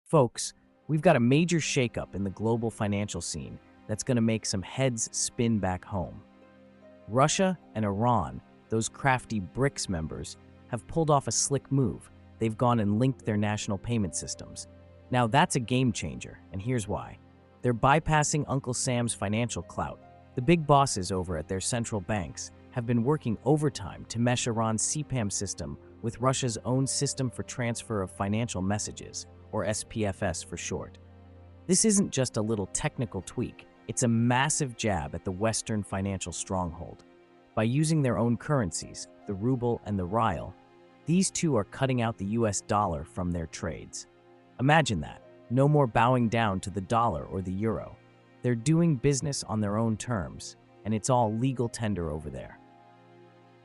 Folks, we've got a major shakeup in the global financial scene that's going to make some heads spin back home. Russia and Iran, those crafty BRICS members, have pulled off a slick move. They've gone and linked their national payment systems. Now that's a game changer, and here's why. They're bypassing Uncle Sam's financial clout. The big bosses over at their central banks have been working overtime to mesh Iran's CPAM system with Russia's own System for Transfer of Financial Messages, or SPFS for short. This isn't just a little technical tweak, it's a massive jab at the Western financial stronghold. By using their own currencies, the ruble and the rial, these two are cutting out the US dollar from their trades. Imagine that. No more bowing down to the dollar or the euro. They're doing business on their own terms, and it's all legal tender over there.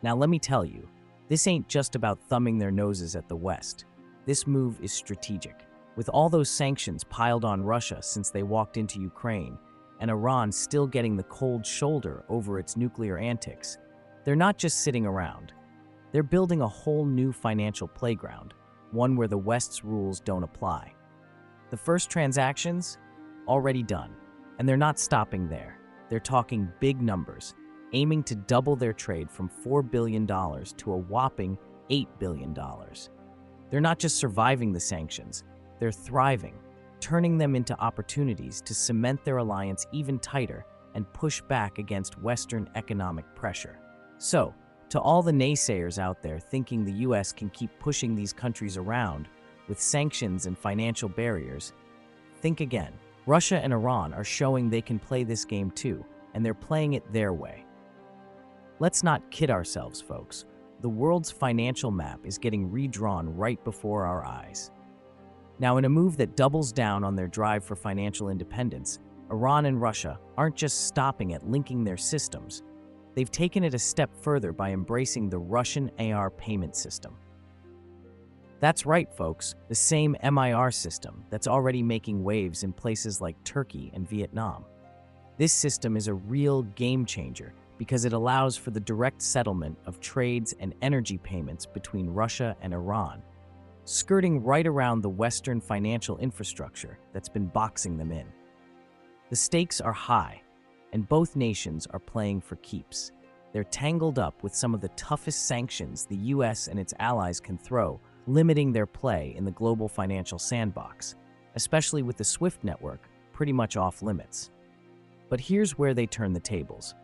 Now let me tell you, this ain't just about thumbing their noses at the West. This move is strategic. With all those sanctions piled on Russia since they walked into Ukraine, and Iran still getting the cold shoulder over its nuclear antics, they're not just sitting around. They're building a whole new financial playground, one where the West's rules don't apply. The first transactions? Already done. And they're not stopping there. They're talking big numbers, aiming to double their trade from $4 billion to a whopping $8 billion. They're not just surviving the sanctions, they're thriving, turning them into opportunities to cement their alliance even tighter and push back against Western economic pressure. So, to all the naysayers out there thinking the US can keep pushing these countries around with sanctions and financial barriers, think again. Russia and Iran are showing they can play this game too, and they're playing it their way. Let's not kid ourselves, folks. The world's financial map is getting redrawn right before our eyes. Now, in a move that doubles down on their drive for financial independence, Iran and Russia aren't just stopping at linking their systems. They've taken it a step further by embracing the Russian AR payment system. That's right, folks, the same MIR system that's already making waves in places like Turkey and Vietnam. This system is a real game changer because it allows for the direct settlement of trades and energy payments between Russia and Iran, skirting right around the Western financial infrastructure that's been boxing them in. The stakes are high, and both nations are playing for keeps. They're tangled up with some of the toughest sanctions the US and its allies can throw, limiting their play in the global financial sandbox, especially with the SWIFT network pretty much off limits. But here's where they turn the tables.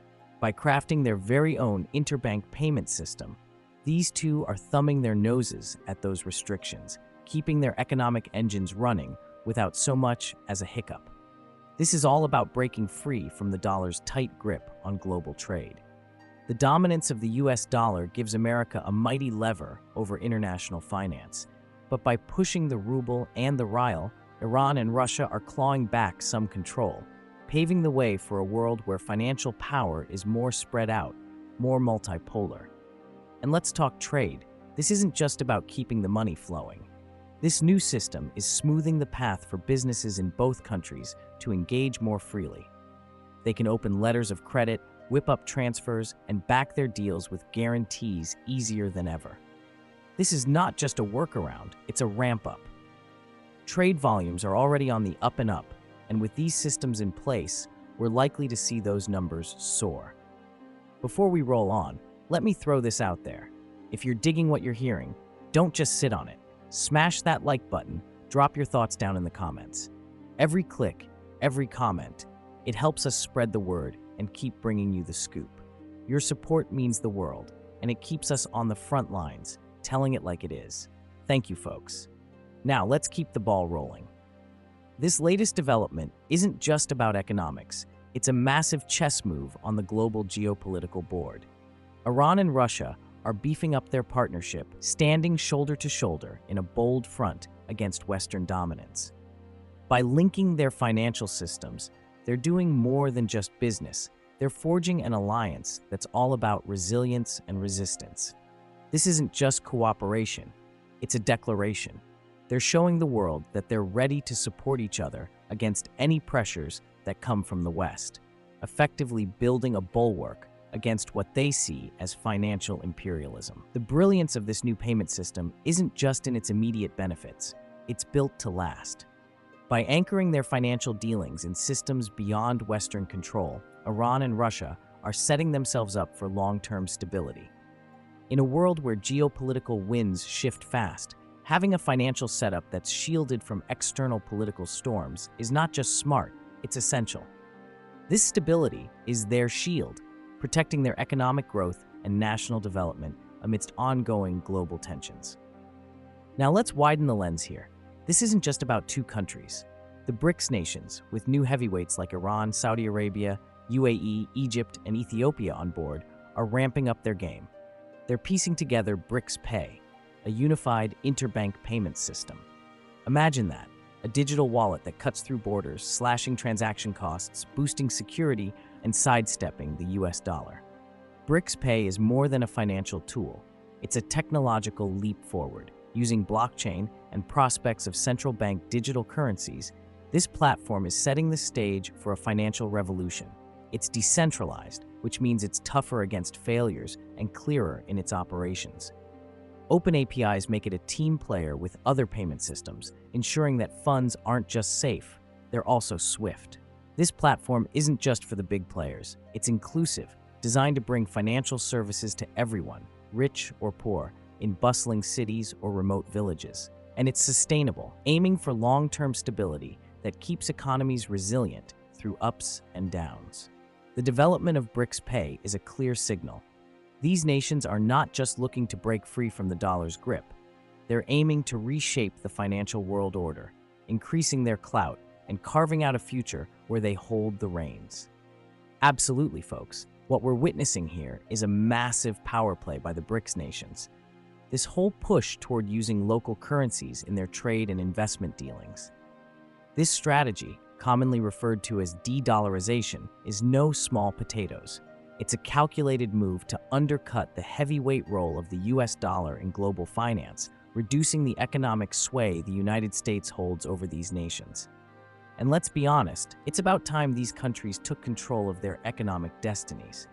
By crafting their very own interbank payment system, these two are thumbing their noses at those restrictions, keeping their economic engines running without so much as a hiccup. This is all about breaking free from the dollar's tight grip on global trade. The dominance of the US dollar gives America a mighty lever over international finance. But by pushing the ruble and the rial, Iran and Russia are clawing back some control, paving the way for a world where financial power is more spread out, more multipolar. And let's talk trade. This isn't just about keeping the money flowing. This new system is smoothing the path for businesses in both countries to engage more freely. They can open letters of credit, whip up transfers, and back their deals with guarantees easier than ever. This is not just a workaround, it's a ramp-up. Trade volumes are already on the up and up, and with these systems in place, we're likely to see those numbers soar. Before we roll on, let me throw this out there. If you're digging what you're hearing, don't just sit on it. Smash that like button, drop your thoughts down in the comments. Every click, every comment, it helps us spread the word and keep bringing you the scoop. Your support means the world, and it keeps us on the front lines, telling it like it is. Thank you, folks. Now, let's keep the ball rolling. This latest development isn't just about economics. It's a massive chess move on the global geopolitical board. Iran and Russia are beefing up their partnership, standing shoulder to shoulder in a bold front against Western dominance. By linking their financial systems, they're doing more than just business. They're forging an alliance that's all about resilience and resistance. This isn't just cooperation, it's a declaration. They're showing the world that they're ready to support each other against any pressures that come from the West, effectively building a bulwark against what they see as financial imperialism. The brilliance of this new payment system isn't just in its immediate benefits, it's built to last. By anchoring their financial dealings in systems beyond Western control, Iran and Russia are setting themselves up for long-term stability. In a world where geopolitical winds shift fast, having a financial setup that's shielded from external political storms is not just smart, it's essential. This stability is their shield, protecting their economic growth and national development amidst ongoing global tensions. Now let's widen the lens here. This isn't just about two countries. The BRICS nations, with new heavyweights like Iran, Saudi Arabia, UAE, Egypt, and Ethiopia on board, are ramping up their game. They're piecing together BRICS Pay, a unified interbank payment system. Imagine that, a digital wallet that cuts through borders, slashing transaction costs, boosting security, and sidestepping the US dollar. BRICS Pay is more than a financial tool. It's a technological leap forward. Using blockchain and prospects of central bank digital currencies, this platform is setting the stage for a financial revolution. It's decentralized, which means it's tougher against failures and clearer in its operations. Open APIs make it a team player with other payment systems, ensuring that funds aren't just safe, they're also swift. This platform isn't just for the big players. It's inclusive, designed to bring financial services to everyone, rich or poor, in bustling cities or remote villages. And it's sustainable, aiming for long-term stability that keeps economies resilient through ups and downs. The development of BRICS Pay is a clear signal. These nations are not just looking to break free from the dollar's grip. They're aiming to reshape the financial world order, increasing their clout and carving out a future where they hold the reins. Absolutely, folks. What we're witnessing here is a massive power play by the BRICS nations. This whole push toward using local currencies in their trade and investment dealings. This strategy, commonly referred to as de-dollarization, is no small potatoes. It's a calculated move to undercut the heavyweight role of the US dollar in global finance, reducing the economic sway the United States holds over these nations. And let's be honest, it's about time these countries took control of their economic destinies.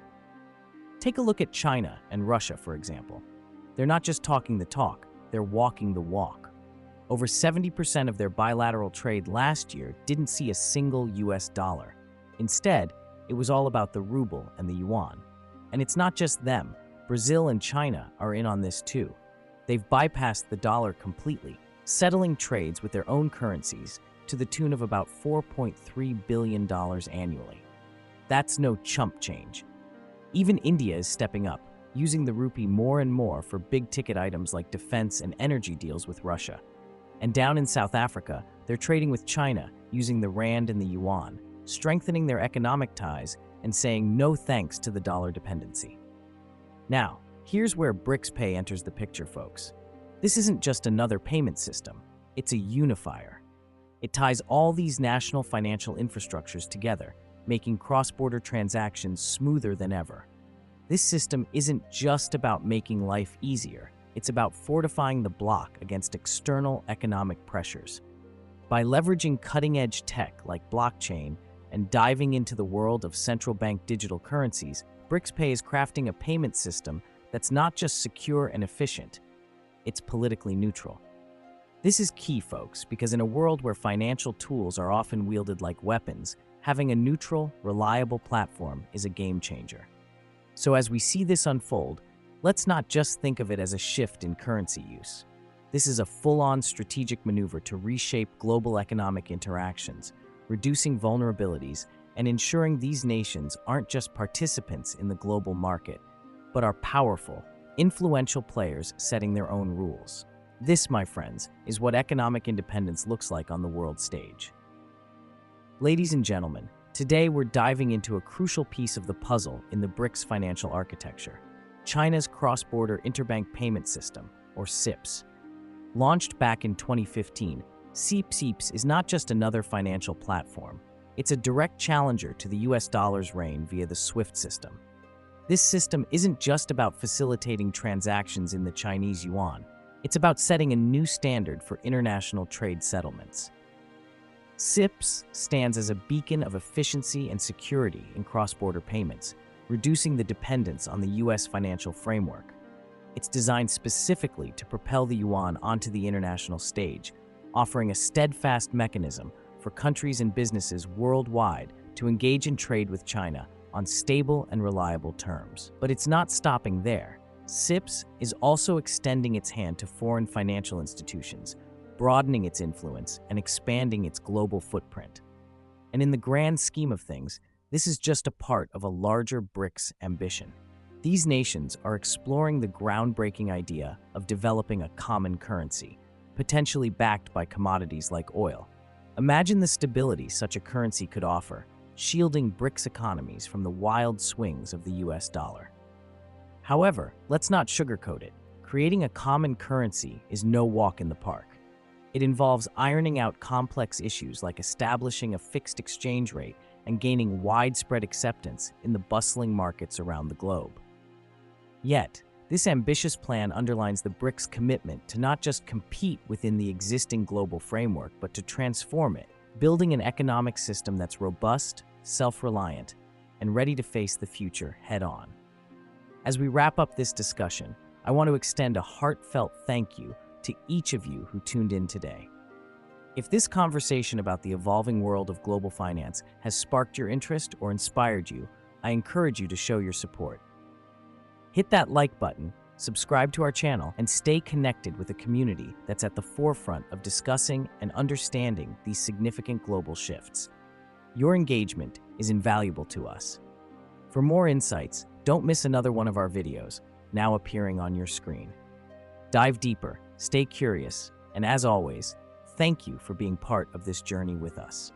Take a look at China and Russia, for example. They're not just talking the talk, they're walking the walk. Over 70% of their bilateral trade last year didn't see a single US dollar. Instead, it was all about the ruble and the yuan. And it's not just them. Brazil and China are in on this too. They've bypassed the dollar completely, settling trades with their own currencies to the tune of about $4.3 billion annually. That's no chump change. Even India is stepping up, using the rupee more and more for big-ticket items like defense and energy deals with Russia. And down in South Africa, they're trading with China using the rand and the yuan, strengthening their economic ties and saying no thanks to the dollar dependency. Now, here's where BRICS Pay enters the picture, folks. This isn't just another payment system, it's a unifier. It ties all these national financial infrastructures together, making cross-border transactions smoother than ever. This system isn't just about making life easier, it's about fortifying the bloc against external economic pressures. By leveraging cutting-edge tech like blockchain and diving into the world of central bank digital currencies, BRICS Pay is crafting a payment system that's not just secure and efficient, it's politically neutral. This is key, folks, because in a world where financial tools are often wielded like weapons, having a neutral, reliable platform is a game changer. So as we see this unfold, let's not just think of it as a shift in currency use. This is a full-on strategic maneuver to reshape global economic interactions, reducing vulnerabilities and ensuring these nations aren't just participants in the global market, but are powerful, influential players setting their own rules. This, my friends, is what economic independence looks like on the world stage. Ladies and gentlemen, today we're diving into a crucial piece of the puzzle in the BRICS financial architecture, China's cross-border interbank payment system, or CIPS. Launched back in 2015, CIPS is not just another financial platform. It's a direct challenger to the US dollar's reign via the SWIFT system. This system isn't just about facilitating transactions in the Chinese yuan. It's about setting a new standard for international trade settlements. CIPS stands as a beacon of efficiency and security in cross-border payments, reducing the dependence on the US financial framework. It's designed specifically to propel the yuan onto the international stage, offering a steadfast mechanism for countries and businesses worldwide to engage in trade with China on stable and reliable terms. But it's not stopping there. CIPS is also extending its hand to foreign financial institutions, broadening its influence and expanding its global footprint. And in the grand scheme of things, this is just a part of a larger BRICS ambition. These nations are exploring the groundbreaking idea of developing a common currency, potentially backed by commodities like oil. Imagine the stability such a currency could offer, shielding BRICS economies from the wild swings of the US dollar. However, let's not sugarcoat it. Creating a common currency is no walk in the park. It involves ironing out complex issues like establishing a fixed exchange rate and gaining widespread acceptance in the bustling markets around the globe. Yet, this ambitious plan underlines the BRICS' commitment to not just compete within the existing global framework, but to transform it, building an economic system that's robust, self-reliant, and ready to face the future head-on. As we wrap up this discussion, I want to extend a heartfelt thank you to each of you who tuned in today. If this conversation about the evolving world of global finance has sparked your interest or inspired you, I encourage you to show your support. Hit that like button, subscribe to our channel, and stay connected with a community that's at the forefront of discussing and understanding these significant global shifts. Your engagement is invaluable to us. For more insights, don't miss another one of our videos, now appearing on your screen. Dive deeper, stay curious, and as always, thank you for being part of this journey with us.